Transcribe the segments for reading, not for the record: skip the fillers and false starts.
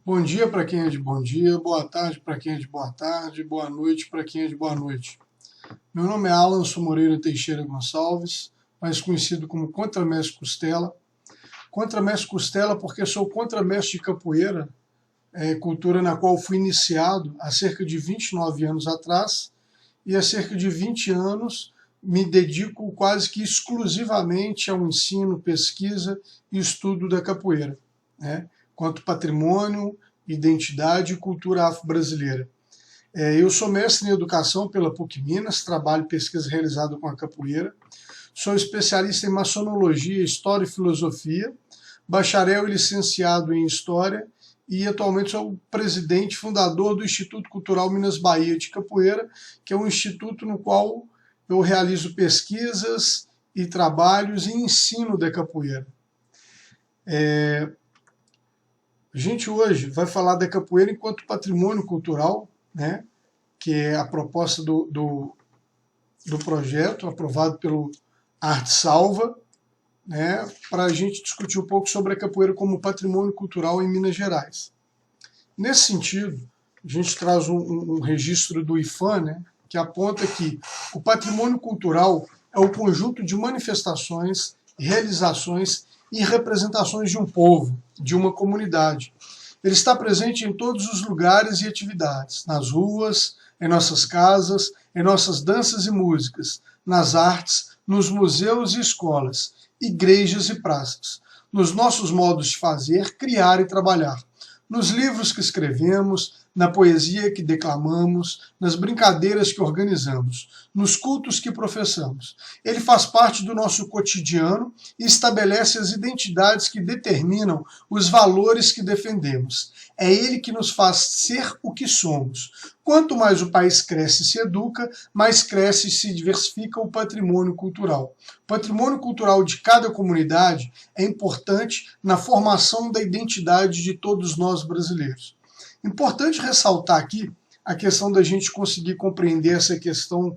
Bom dia para quem é de bom dia, boa tarde para quem é de boa tarde, boa noite para quem é de boa noite. Meu nome é Alan Moreira Teixeira Gonçalves, mais conhecido como Contramestre Costela. Contramestre Costela porque sou contramestre de capoeira, cultura na qual fui iniciado há cerca de 29 anos atrás, e há cerca de 20 anos me dedico quase que exclusivamente ao ensino, pesquisa e estudo da capoeira, né, quanto patrimônio, identidade e cultura afro-brasileira. Eu sou mestre em educação pela PUC Minas, trabalho e pesquisa realizada com a capoeira, sou especialista em maçonologia, história e filosofia, bacharel e licenciado em história, e atualmente sou o presidente e fundador do Instituto Cultural Minas Bahia de Capoeira, que é um instituto no qual eu realizo pesquisas e trabalhos e ensino da capoeira. A gente hoje vai falar da capoeira enquanto patrimônio cultural, né, que é a proposta do projeto aprovado pelo Arte Salva, né, para a gente discutir um pouco sobre a capoeira como patrimônio cultural em Minas Gerais. Nesse sentido, a gente traz um registro do IPHAN, né, que aponta que o patrimônio cultural é o conjunto de manifestações, realizações e representações de um povo, de uma comunidade. Ele está presente em todos os lugares e atividades, nas ruas, em nossas casas, em nossas danças e músicas, nas artes, nos museus e escolas, igrejas e praças, nos nossos modos de fazer, criar e trabalhar, nos livros que escrevemos, na poesia que declamamos, nas brincadeiras que organizamos, nos cultos que professamos. Ele faz parte do nosso cotidiano e estabelece as identidades que determinam os valores que defendemos. É ele que nos faz ser o que somos. Quanto mais o país cresce e se educa, mais cresce e se diversifica o patrimônio cultural. O patrimônio cultural de cada comunidade é importante na formação da identidade de todos nós brasileiros. Importante ressaltar aqui a questão da gente conseguir compreender essa questão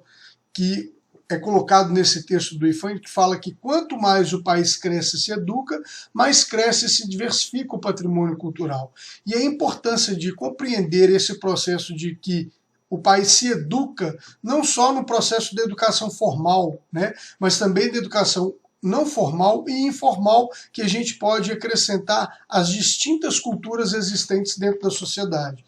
que é colocado nesse texto do IPHAN, que fala que quanto mais o país cresce e se educa, mais cresce e se diversifica o patrimônio cultural. E a importância de compreender esse processo de que o país se educa não só no processo da educação formal, né, mas também da educação não formal e informal, que a gente pode acrescentar às distintas culturas existentes dentro da sociedade.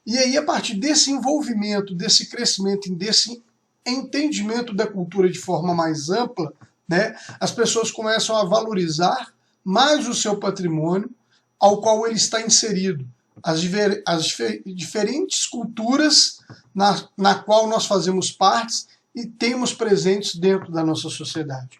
E aí, a partir desse envolvimento, desse crescimento, desse entendimento da cultura de forma mais ampla, né, as pessoas começam a valorizar mais o seu patrimônio ao qual ele está inserido, as diferentes culturas na qual nós fazemos parte e temos presentes dentro da nossa sociedade.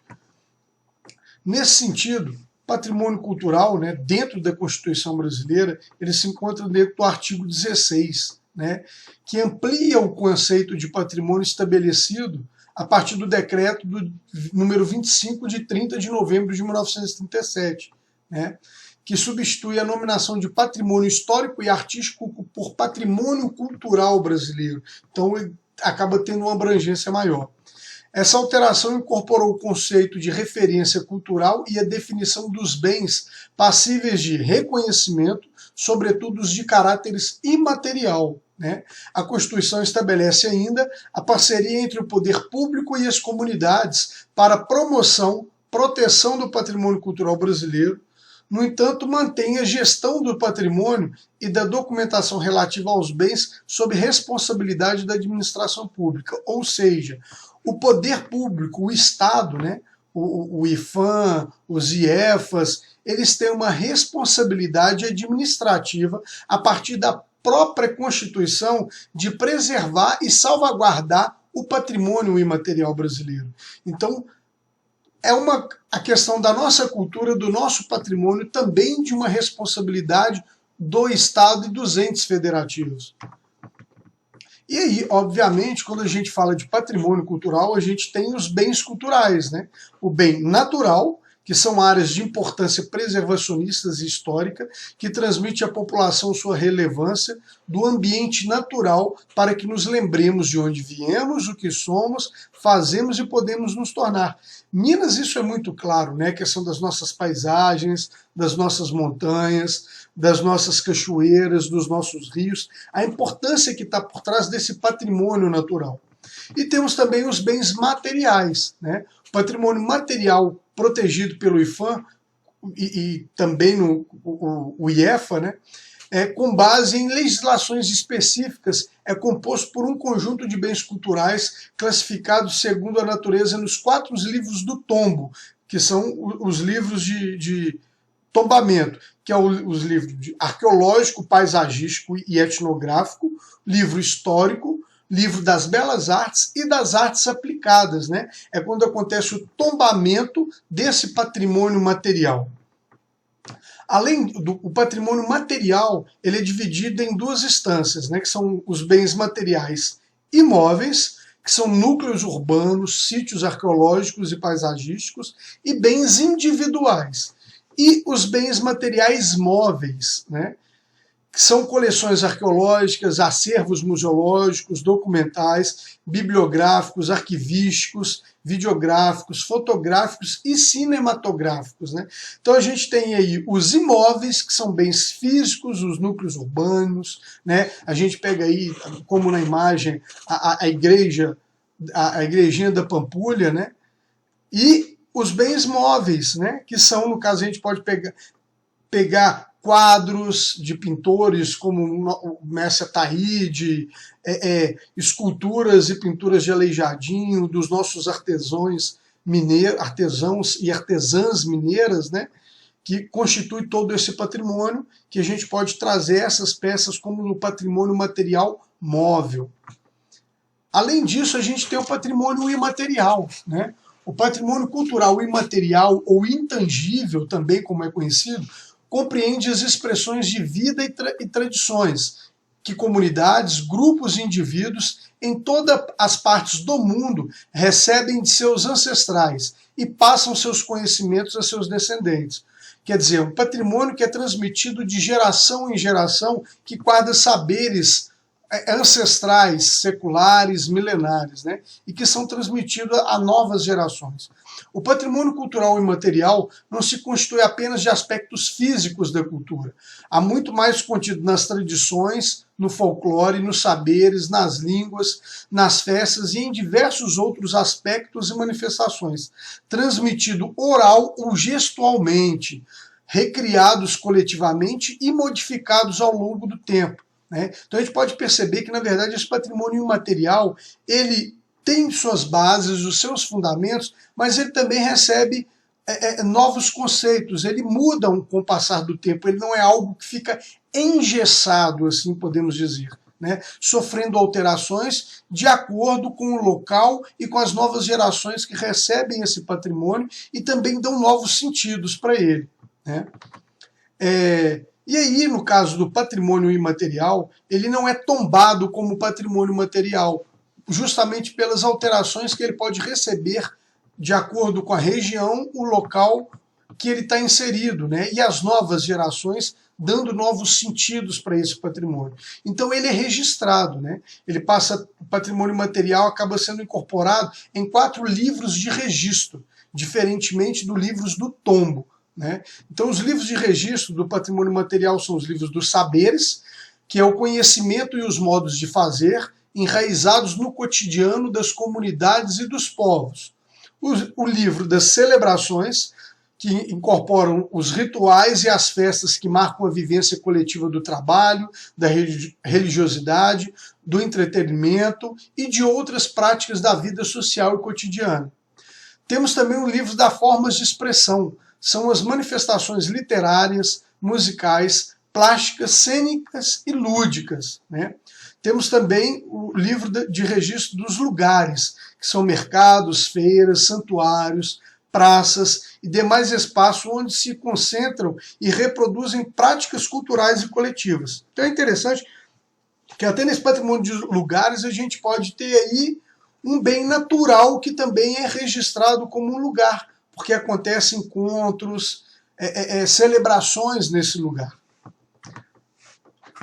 Nesse sentido, patrimônio cultural, né, dentro da Constituição brasileira, ele se encontra dentro do artigo 16, né, que amplia o conceito de patrimônio estabelecido a partir do decreto do número 25 de 30 de novembro de 1937, né, que substitui a nominação de patrimônio histórico e artístico por patrimônio cultural brasileiro. Então, ele acaba tendo uma abrangência maior. Essa alteração incorporou o conceito de referência cultural e a definição dos bens passíveis de reconhecimento, sobretudo os de caráteres imaterial, né? A Constituição estabelece ainda a parceria entre o poder público e as comunidades para promoção, proteção do patrimônio cultural brasileiro. No entanto, mantém a gestão do patrimônio e da documentação relativa aos bens sob responsabilidade da administração pública, ou seja, o poder público, o Estado, né, o IPHAN, os IEFAS, eles têm uma responsabilidade administrativa a partir da própria Constituição de preservar e salvaguardar o patrimônio imaterial brasileiro. Então, a questão da nossa cultura, do nosso patrimônio, também de uma responsabilidade do Estado e dos entes federativos. E aí, obviamente, quando a gente fala de patrimônio cultural, a gente tem os bens culturais, né? O bem natural, que são áreas de importância preservacionistas e histórica, que transmite à população sua relevância do ambiente natural para que nos lembremos de onde viemos, o que somos, fazemos e podemos nos tornar. Minas, isso é muito claro, né? A questão das nossas paisagens, das nossas montanhas, das nossas cachoeiras, dos nossos rios, a importância que está por trás desse patrimônio natural. E temos também os bens materiais, né? O patrimônio material protegido pelo IPHAN e também o IEFA, né? Com base em legislações específicas, é composto por um conjunto de bens culturais classificados segundo a natureza nos 4 livros do tombo, que são os livros de tombamento, que é os livros de arqueológico, paisagístico e etnográfico, livro histórico, livro das belas artes e das artes aplicadas, né? É quando acontece o tombamento desse patrimônio material. Além do patrimônio material, ele é dividido em 2 instâncias, né? Que são os bens materiais imóveis, que são núcleos urbanos, sítios arqueológicos e paisagísticos, e bens individuais. E os bens materiais móveis, né? Que são coleções arqueológicas, acervos museológicos, documentais, bibliográficos, arquivísticos, videográficos, fotográficos e cinematográficos, né? Então a gente tem aí os imóveis, que são bens físicos, os núcleos urbanos, né? A gente pega aí, como na imagem, a igreja, a igrejinha da Pampulha, né? E os bens móveis, né? Que são, no caso, a gente pode pegar quadros de pintores como o Mestre Ataíde, esculturas e pinturas de Aleijadinho, dos nossos artesãos e artesãs mineiras, né, que constitui todo esse patrimônio, que a gente pode trazer essas peças como no patrimônio material móvel. Além disso, a gente tem o patrimônio imaterial, né? O patrimônio cultural imaterial, ou intangível, também como é conhecido, compreende as expressões de vida e tradições que comunidades, grupos e indivíduos em todas as partes do mundo recebem de seus ancestrais e passam seus conhecimentos a seus descendentes. Quer dizer, um patrimônio que é transmitido de geração em geração, que guarda saberes ancestrais, seculares, milenares, né? E que são transmitidos a novas gerações. O patrimônio cultural imaterial não se constitui apenas de aspectos físicos da cultura. Há muito mais contido nas tradições, no folclore, nos saberes, nas línguas, nas festas e em diversos outros aspectos e manifestações, transmitido oral ou gestualmente, recriados coletivamente e modificados ao longo do tempo. Então a gente pode perceber que, na verdade, esse patrimônio imaterial, ele tem suas bases, os seus fundamentos, mas ele também recebe novos conceitos, ele muda com o passar do tempo, ele não é algo que fica engessado, assim podemos dizer, né? Sofrendo alterações de acordo com o local e com as novas gerações que recebem esse patrimônio e também dão novos sentidos para ele, né? E aí, no caso do patrimônio imaterial, ele não é tombado como patrimônio material, justamente pelas alterações que ele pode receber de acordo com a região, o local que ele está inserido, né? E as novas gerações dando novos sentidos para esse patrimônio. Então ele é registrado, né? O patrimônio material acaba sendo incorporado em 4 livros de registro, diferentemente dos livros do tombo, né? Então os livros de registro do patrimônio material são os livros dos saberes, que é o conhecimento e os modos de fazer, enraizados no cotidiano das comunidades e dos povos. O livro das celebrações, que incorporam os rituais e as festas que marcam a vivência coletiva do trabalho, da religiosidade, do entretenimento e de outras práticas da vida social e cotidiana. Temos também o livro das formas de expressão, são as manifestações literárias, musicais, plásticas, cênicas e lúdicas, né? Temos também o livro de registro dos lugares, que são mercados, feiras, santuários, praças e demais espaços onde se concentram e reproduzem práticas culturais e coletivas. Então é interessante que até nesse patrimônio de lugares a gente pode ter aí um bem natural que também é registrado como um lugar, porque acontecem encontros, celebrações nesse lugar.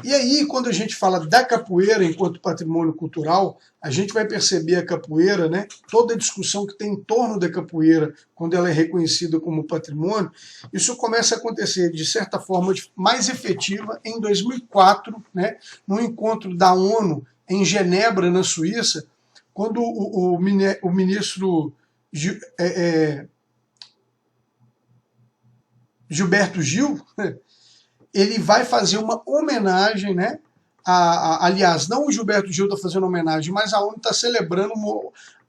E aí, quando a gente fala da capoeira enquanto patrimônio cultural, a gente vai perceber a capoeira, né, toda a discussão que tem em torno da capoeira, quando ela é reconhecida como patrimônio, isso começa a acontecer, de certa forma, mais efetiva em 2004, né, no encontro da ONU em Genebra, na Suíça, quando o ministro Gilberto Gil, ele vai fazer uma homenagem, né? Aliás, não o Gilberto Gil está fazendo homenagem, mas a ONU está celebrando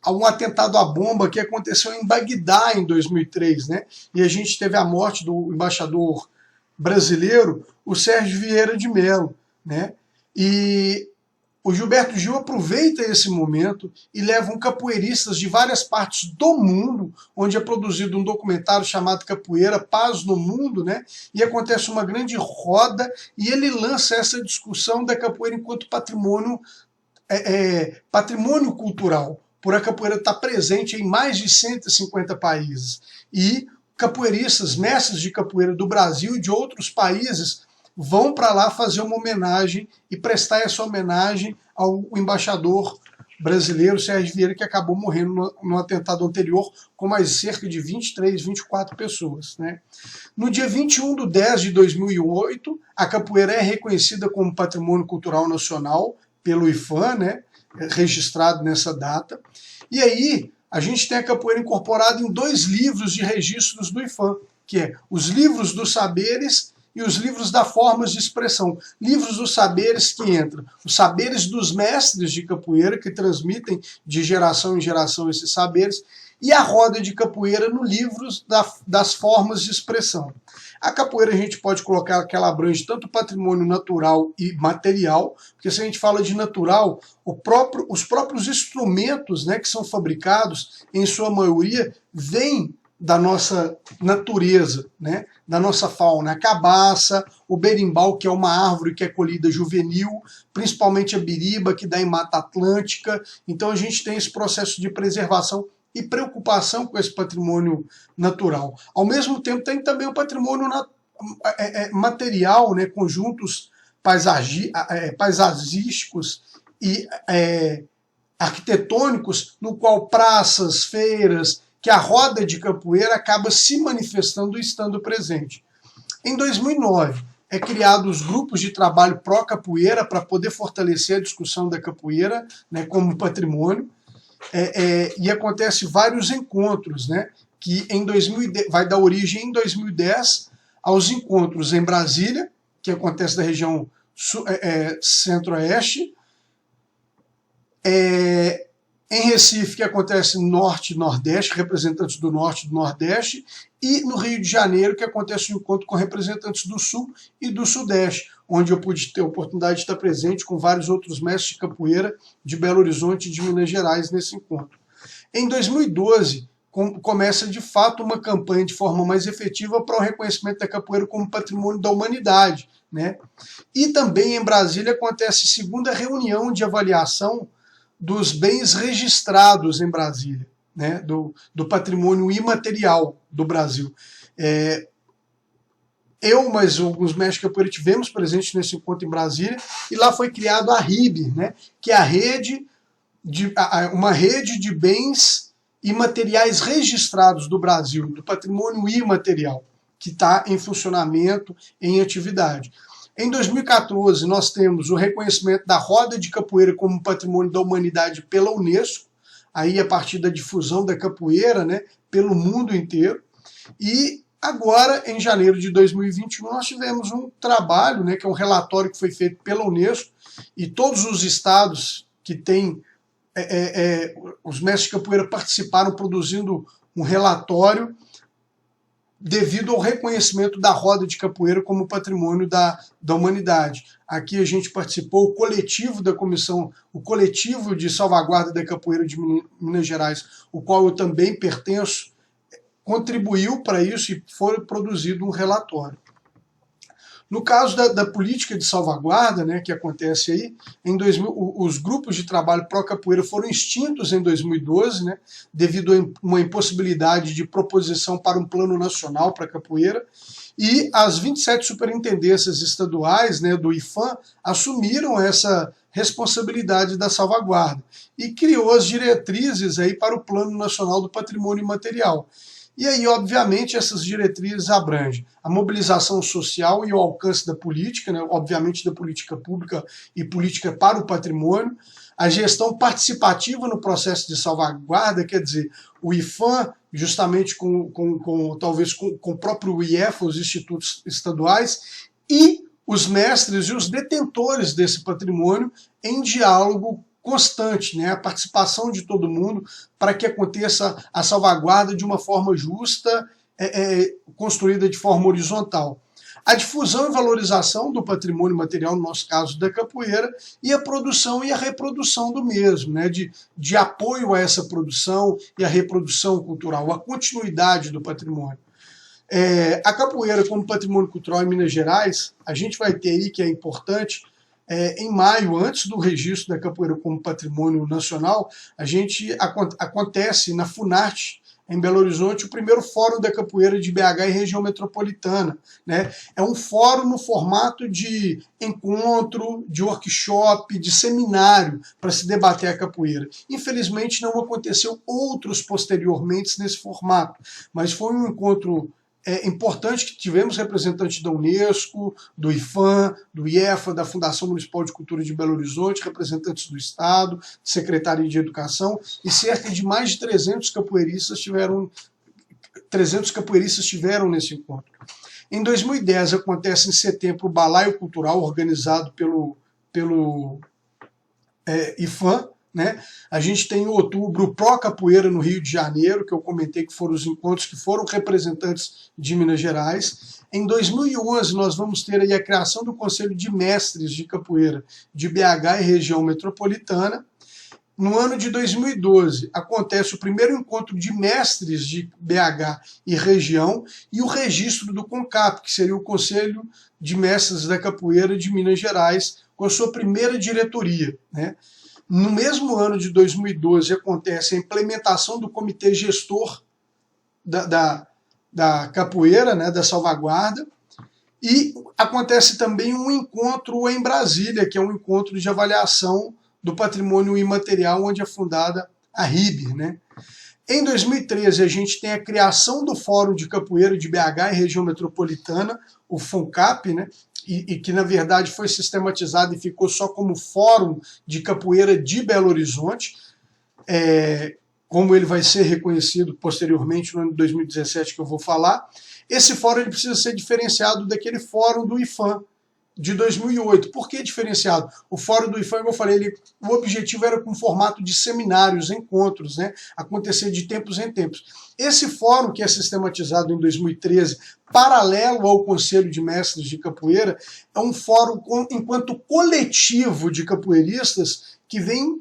um atentado à bomba que aconteceu em Bagdá em 2003, né? E a gente teve a morte do embaixador brasileiro, o Sérgio Vieira de Mello, né? E o Gilberto Gil aproveita esse momento e leva capoeiristas de várias partes do mundo, onde é produzido um documentário chamado Capoeira, Paz no Mundo, né? E acontece uma grande roda e ele lança essa discussão da capoeira enquanto patrimônio, patrimônio cultural, por a capoeira estar presente em mais de 150 países. E capoeiristas, mestres de capoeira do Brasil e de outros países, vão para lá fazer uma homenagem e prestar essa homenagem ao embaixador brasileiro, Sérgio Vieira, que acabou morrendo no atentado anterior, com mais cerca de 23, 24 pessoas. Né? No dia 21/10/2008, a capoeira é reconhecida como Patrimônio Cultural Nacional pelo IPHAN, né? Registrado nessa data. E aí, a gente tem a capoeira incorporada em 2 livros de registros do IPHAN, que é os Livros dos Saberes e os livros da formas de expressão. Livros dos saberes que entram os saberes dos mestres de capoeira, que transmitem de geração em geração esses saberes, e a roda de capoeira no livros das formas de expressão. A capoeira a gente pode colocar que ela abrange tanto patrimônio natural e material, porque se a gente fala de natural, os próprios instrumentos, né, que são fabricados, em sua maioria, vêm da nossa natureza, né? Da nossa fauna. A cabaça, o berimbau, que é uma árvore que é colhida juvenil, principalmente a biriba, que dá em Mata Atlântica. Então a gente tem esse processo de preservação e preocupação com esse patrimônio natural. Ao mesmo tempo tem também o patrimônio material, né? Conjuntos paisagísticos e arquitetônicos, no qual praças, feiras, que a roda de capoeira acaba se manifestando e estando presente. Em 2009, é criado os grupos de trabalho pró-capoeira para poder fortalecer a discussão da capoeira, né, como patrimônio, e acontece vários encontros, né, que vai dar origem em 2010 aos encontros em Brasília, que acontece da região centro-oeste, em Recife, que acontece no Norte e Nordeste, representantes do Norte e do Nordeste, e no Rio de Janeiro, que acontece um encontro com representantes do Sul e do Sudeste, onde eu pude ter a oportunidade de estar presente com vários outros mestres de capoeira de Belo Horizonte e de Minas Gerais nesse encontro. Em 2012, começa de fato uma campanha de forma mais efetiva para o reconhecimento da capoeira como patrimônio da humanidade, né? E também em Brasília acontece a segunda reunião de avaliação dos bens registrados em Brasília, né, do patrimônio imaterial do Brasil. Mas alguns mestres de capoeira tivemos presentes nesse encontro em Brasília, e lá foi criado a RIB, né, que é uma rede de bens imateriais registrados do Brasil, do patrimônio imaterial, que está em funcionamento, em atividade. Em 2014, nós temos o reconhecimento da roda de capoeira como patrimônio da humanidade pela Unesco, aí a partir da difusão da capoeira, né, pelo mundo inteiro. E agora, em janeiro de 2021, nós tivemos um trabalho, né, que é um relatório que foi feito pela Unesco, e todos os estados que têm os mestres de capoeira participaram produzindo um relatório devido ao reconhecimento da roda de capoeira como patrimônio da humanidade. Aqui a gente participou, o coletivo da comissão, o coletivo de salvaguarda da capoeira de Minas Gerais, o qual eu também pertenço, contribuiu para isso e foi produzido um relatório. No caso da política de salvaguarda, né, que acontece aí, em 2000, os grupos de trabalho pró-capoeira foram extintos em 2012, né, devido a uma impossibilidade de proposição para um plano nacional para a capoeira, e as 27 superintendências estaduais, né, do IFAM assumiram essa responsabilidade da salvaguarda e criou as diretrizes aí para o Plano Nacional do Patrimônio Imaterial. E aí, obviamente, essas diretrizes abrangem a mobilização social e o alcance da política, né, obviamente da política pública e política para o patrimônio, a gestão participativa no processo de salvaguarda, quer dizer, o IFAM, justamente talvez com o próprio IEFA, os institutos estaduais, e os mestres e os detentores desse patrimônio em diálogo constante, né? A participação de todo mundo para que aconteça a salvaguarda de uma forma justa, construída de forma horizontal. A difusão e valorização do patrimônio material, no nosso caso da capoeira, e a produção e a reprodução do mesmo, né? de apoio a essa produção e a reprodução cultural, a continuidade do patrimônio. A capoeira como patrimônio cultural em Minas Gerais, a gente vai ter aí, que é importante, em maio, antes do registro da capoeira como patrimônio nacional, acontece na Funarte, em Belo Horizonte, o primeiro Fórum da Capoeira de BH e região metropolitana, né? É um fórum no formato de encontro, de workshop, de seminário para se debater a capoeira. Infelizmente não aconteceu outros posteriormente nesse formato, mas foi um encontro importante que tivemos representantes da Unesco, do IFAM, do IEFA, da Fundação Municipal de Cultura de Belo Horizonte, representantes do Estado, Secretaria de Educação, e cerca de mais de 300 capoeiristas tiveram nesse encontro. Em 2010 acontece em setembro o Balaio Cultural, organizado pelo IFAM, né? A gente tem em outubro o Pro Capoeira no Rio de Janeiro, que eu comentei que foram os encontros que foram representantes de Minas Gerais. Em 2011 nós vamos ter aí a criação do Conselho de Mestres de Capoeira de BH e região metropolitana. No ano de 2012 acontece o primeiro encontro de mestres de BH e região e o registro do CONCAP, que seria o Conselho de Mestres da Capoeira de Minas Gerais, com a sua primeira diretoria, né? No mesmo ano de 2012 acontece a implementação do comitê gestor da capoeira, né, da salvaguarda, e acontece também um encontro em Brasília, que é um encontro de avaliação do patrimônio imaterial, onde é fundada a RIBR, né? Em 2013 a gente tem a criação do Fórum de Capoeira de BH e região metropolitana, o FONCAP, né? E que na verdade foi sistematizado e ficou só como Fórum de Capoeira de Belo Horizonte, como ele vai ser reconhecido posteriormente no ano de 2017 que eu vou falar. Esse fórum ele precisa ser diferenciado daquele fórum do IFAM de 2008. Por que diferenciado? O fórum do IFAM, como eu falei, o objetivo era com formato de seminários, encontros, né, acontecer de tempos em tempos. Esse fórum, que é sistematizado em 2013, paralelo ao Conselho de Mestres de Capoeira, é um fórum enquanto coletivo de capoeiristas que vem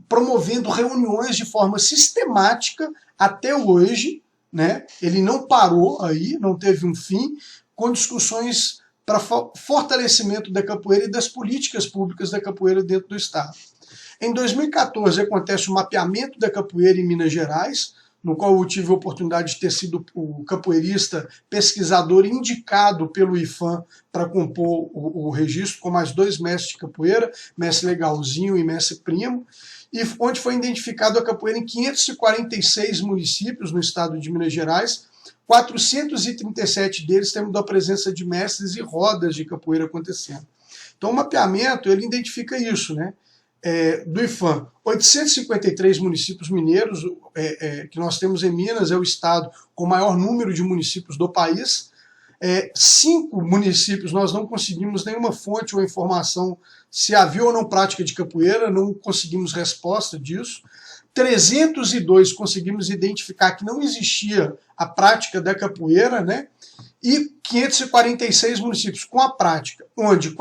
promovendo reuniões de forma sistemática até hoje, né? Ele não parou aí, não teve um fim, com discussões para fortalecimento da capoeira e das políticas públicas da capoeira dentro do Estado. Em 2014 acontece o mapeamento da capoeira em Minas Gerais, no qual eu tive a oportunidade de ter sido o capoeirista pesquisador indicado pelo IFAM para compor o registro, com mais 2 mestres de capoeira, mestre Legalzinho e mestre Primo, e onde foi identificado a capoeira em 546 municípios no estado de Minas Gerais, 437 deles tendo a presença de mestres e rodas de capoeira acontecendo. Então o mapeamento ele identifica isso, né? Do IFAM, 853 municípios mineiros que nós temos em Minas, é o estado com o maior número de municípios do país. 5 municípios nós não conseguimos nenhuma fonte ou informação se havia ou não prática de capoeira, não conseguimos resposta disso. 302 conseguimos identificar que não existia a prática da capoeira, né? E 546 municípios com a prática, onde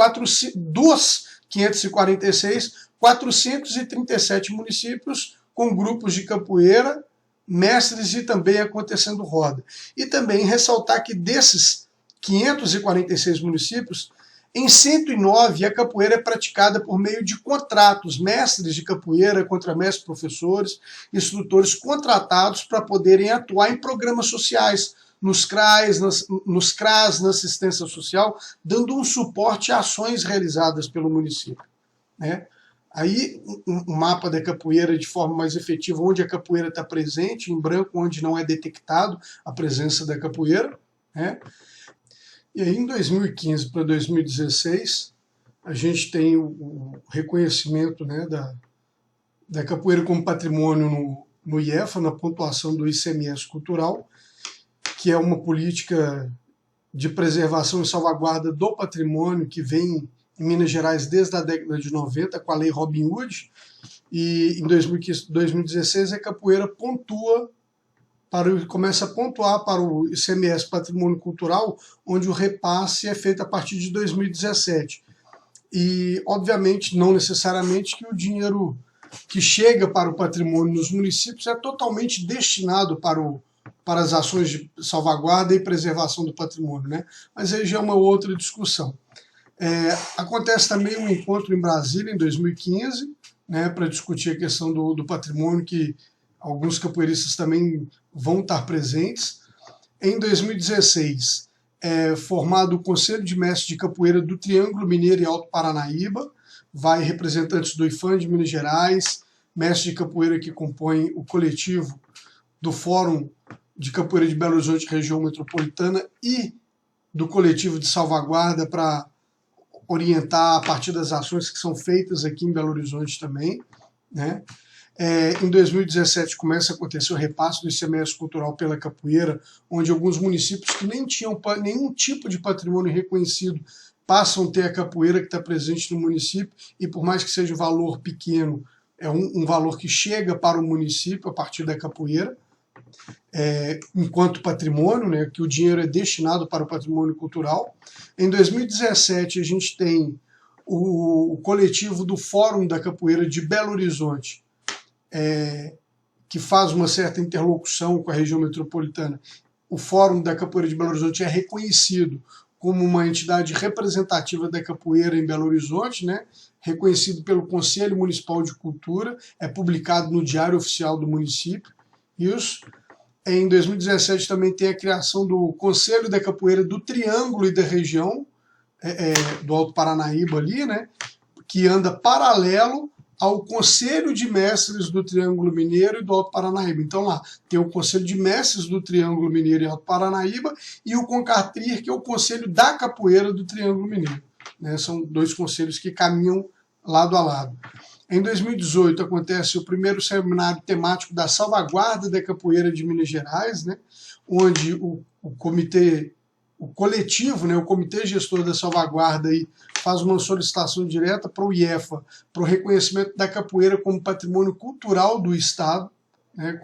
dos 546, 437 municípios com grupos de capoeira, mestres e também acontecendo roda. E também ressaltar que desses 546 municípios, em 109 a capoeira é praticada por meio de contratos, mestres de capoeira, contramestres, professores, instrutores contratados para poderem atuar em programas sociais, nos CRAs, na assistência social, dando um suporte a ações realizadas pelo município, né? Aí um mapa da capoeira de forma mais efetiva, onde a capoeira está presente, em branco, onde não é detectado a presença da capoeira, né? E aí, em 2015 para 2016, a gente tem o reconhecimento, né, da capoeira como patrimônio no IEFA, na pontuação do ICMS cultural, que é uma política de preservação e salvaguarda do patrimônio que vem em Minas Gerais desde a década de 90, com a Lei Robin Hood, e em 2015, 2016 a capoeira começa a pontuar para o ICMS Patrimônio Cultural, onde o repasse é feito a partir de 2017. E, obviamente, não necessariamente que o dinheiro que chega para o patrimônio nos municípios é totalmente destinado para as ações de salvaguarda e preservação do patrimônio, né? Mas aí já é uma outra discussão. Acontece também um encontro em Brasília, em 2015, né, para discutir a questão do patrimônio, que alguns capoeiristas também vão estar presentes. Em 2016, formado o Conselho de Mestres de Capoeira do Triângulo Mineiro e Alto Paranaíba, vai representantes do IFAM de Minas Gerais, mestres de capoeira que compõem o coletivo do Fórum de Capoeira de Belo Horizonte, região metropolitana, e do coletivo de salvaguarda para orientar a partir das ações que são feitas aqui em Belo Horizonte também, né? Em 2017 começa a acontecer o repasse do ICMS cultural pela capoeira, onde alguns municípios que nem tinham nenhum tipo de patrimônio reconhecido passam a ter a capoeira que está presente no município, e por mais que seja um valor pequeno, é um valor que chega para o município a partir da capoeira, enquanto patrimônio, né, que o dinheiro é destinado para o patrimônio cultural. Em 2017 a gente tem o coletivo do Fórum da Capoeira de Belo Horizonte, que faz uma certa interlocução com a região metropolitana. O Fórum da Capoeira de Belo Horizonte é reconhecido como uma entidade representativa da capoeira em Belo Horizonte, né? Reconhecido pelo Conselho Municipal de Cultura, é publicado no Diário Oficial do município. Isso. Em 2017 também tem a criação do Conselho da Capoeira do Triângulo e da região, do Alto Paranaíba ali, né? Que anda paralelo ao Conselho de Mestres do Triângulo Mineiro e do Alto Paranaíba. Então lá tem o Conselho de Mestres do Triângulo Mineiro e Alto Paranaíba e o CONCATRIR, que é o Conselho da Capoeira do Triângulo Mineiro, né? São dois conselhos que caminham lado a lado. Em 2018 acontece o primeiro seminário temático da salvaguarda da capoeira de Minas Gerais, né? Onde o coletivo, né, o Comitê Gestor da Salvaguarda aí, faz uma solicitação direta para o IEFA, para o reconhecimento da capoeira como patrimônio cultural do Estado, né,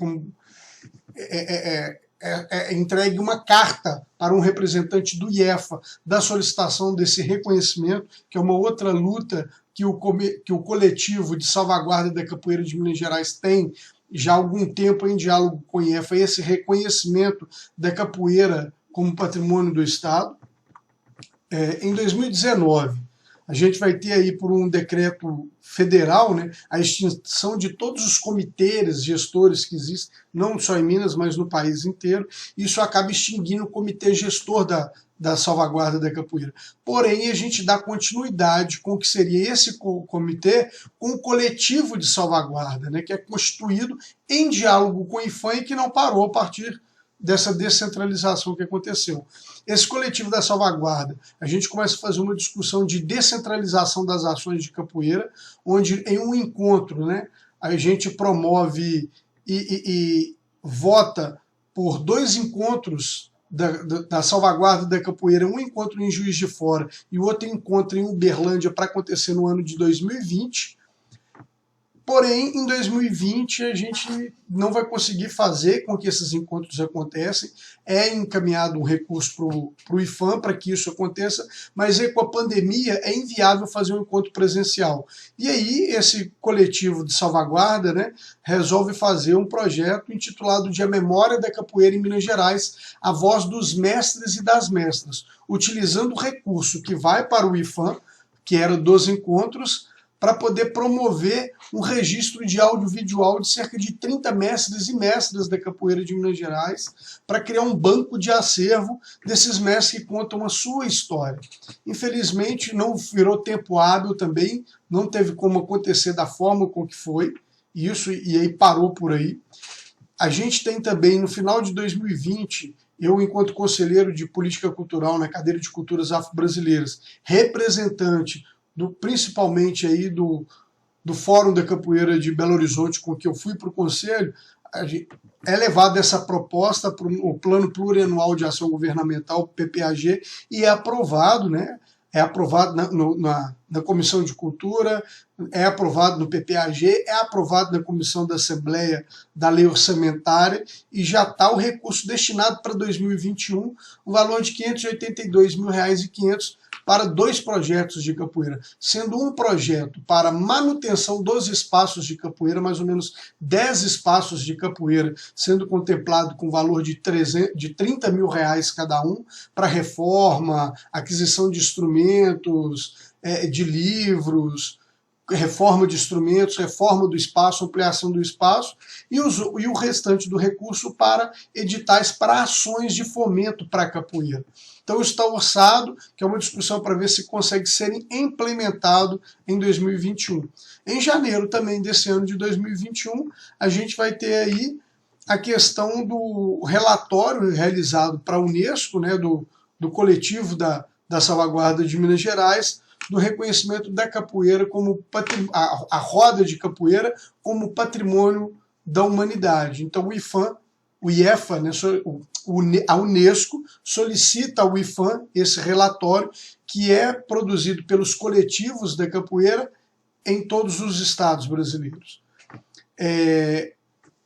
entregue uma carta para um representante do IEFA da solicitação desse reconhecimento, que é uma outra luta que o coletivo de salvaguarda da capoeira de Minas Gerais tem já há algum tempo em diálogo com o IEFA, esse reconhecimento da capoeira como patrimônio do Estado. Em 2019, a gente vai ter aí, por um decreto federal, né, a extinção de todos os comitês gestores que existem, não só em Minas, mas no país inteiro. Isso acaba extinguindo o comitê gestor da salvaguarda da capoeira. Porém, a gente dá continuidade com o que seria esse comitê, com o coletivo de salvaguarda, né, que é constituído em diálogo com o IFAM e que não parou a partir dessa descentralização que aconteceu. Esse coletivo da salvaguarda, a gente começa a fazer uma discussão de descentralização das ações de capoeira, onde em um encontro, né, a gente promove e vota por 2 encontros da salvaguarda da capoeira, um encontro em Juiz de Fora e o outro encontro em Uberlândia para acontecer no ano de 2020. Porém, em 2020, a gente não vai conseguir fazer com que esses encontros aconteçam. É encaminhado um recurso para o IPHAN para que isso aconteça, mas com a pandemia é inviável fazer um encontro presencial. E aí, esse coletivo de salvaguarda, né, resolve fazer um projeto intitulado de A Memória da Capoeira em Minas Gerais, a voz dos mestres e das mestras, utilizando o recurso que vai para o IPHAN, que era dos encontros, para poder promover um registro de áudio-visual de cerca de 30 mestres e mestras da capoeira de Minas Gerais, para criar um banco de acervo desses mestres que contam a sua história. Infelizmente, não virou tempo hábil também, não teve como acontecer da forma com que foi, e aí parou por aí. A gente tem também, no final de 2020, eu, enquanto conselheiro de política cultural na cadeira de culturas afro-brasileiras, representante principalmente aí do Fórum da Capoeira de Belo Horizonte, com que eu fui para o Conselho, é levada essa proposta para o Plano Plurianual de Ação Governamental, PPAG, e é aprovado, né? É aprovado na Comissão de Cultura, é aprovado no PPAG, é aprovado na Comissão da Assembleia da Lei Orçamentária e já está o recurso destinado para 2021, o valor de R$ 582.500 para 2 projetos de capoeira, sendo um projeto para manutenção dos espaços de capoeira, mais ou menos 10 espaços de capoeira, sendo contemplado com valor de R$ 30 mil cada um, para reforma, aquisição de instrumentos, de livros, reforma de instrumentos, reforma do espaço, ampliação do espaço, e o restante do recurso para editais para ações de fomento para a capoeira. Então está orçado, que é uma discussão para ver se consegue ser implementado em 2021. Em janeiro também desse ano de 2021, a gente vai ter aí a questão do relatório realizado para a Unesco, né, do coletivo da salvaguarda de Minas Gerais, do reconhecimento da capoeira como a roda de capoeira como patrimônio da humanidade. Então o IPHAN, o IEFA, né, a Unesco solicita ao IPHAN esse relatório que é produzido pelos coletivos da capoeira em todos os estados brasileiros.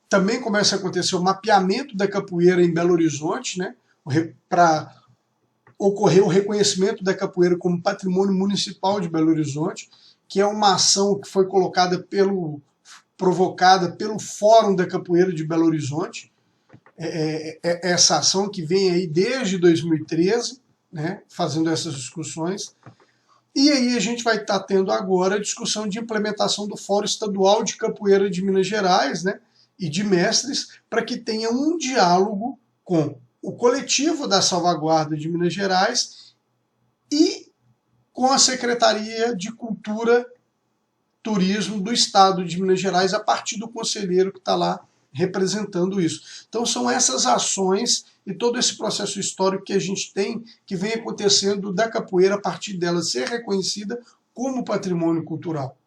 Também começa a acontecer o mapeamento da capoeira em Belo Horizonte, né, para ocorrer o reconhecimento da capoeira como patrimônio municipal de Belo Horizonte, que é uma ação que foi provocada pelo Fórum da Capoeira de Belo Horizonte. Essa ação que vem aí desde 2013, né, fazendo essas discussões. E aí a gente vai estar tendo agora a discussão de implementação do Fórum Estadual de Capoeira de Minas Gerais, né, e de mestres, para que tenha um diálogo com o coletivo da salvaguarda de Minas Gerais e com a Secretaria de Cultura, Turismo do Estado de Minas Gerais, a partir do conselheiro que está lá representando isso. Então são essas ações e todo esse processo histórico que a gente tem, que vem acontecendo da capoeira a partir dela ser reconhecida como patrimônio cultural.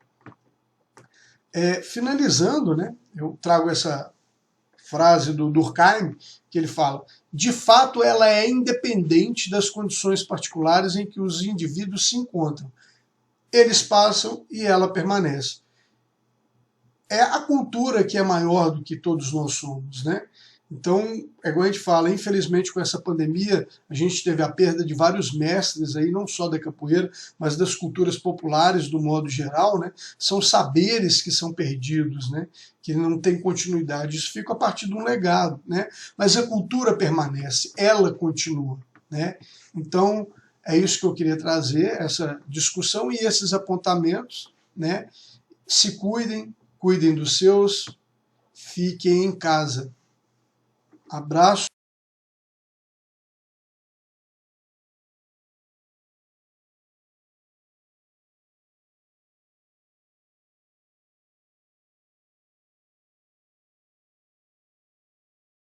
Finalizando, né, eu trago essa frase do Durkheim, que ele fala: de fato ela é independente das condições particulares em que os indivíduos se encontram. Eles passam e ela permanece. É a cultura que é maior do que todos nós somos, né? Então, é igual a gente fala, infelizmente com essa pandemia, a gente teve a perda de vários mestres aí, não só da capoeira, mas das culturas populares do modo geral, né? São saberes que são perdidos, né? Que não tem continuidade. Isso fica a partir de um legado, né? Mas a cultura permanece, ela continua, né? Então, é isso que eu queria trazer, essa discussão e esses apontamentos, né? Se cuidem, cuidem dos seus, fiquem em casa. Abraço.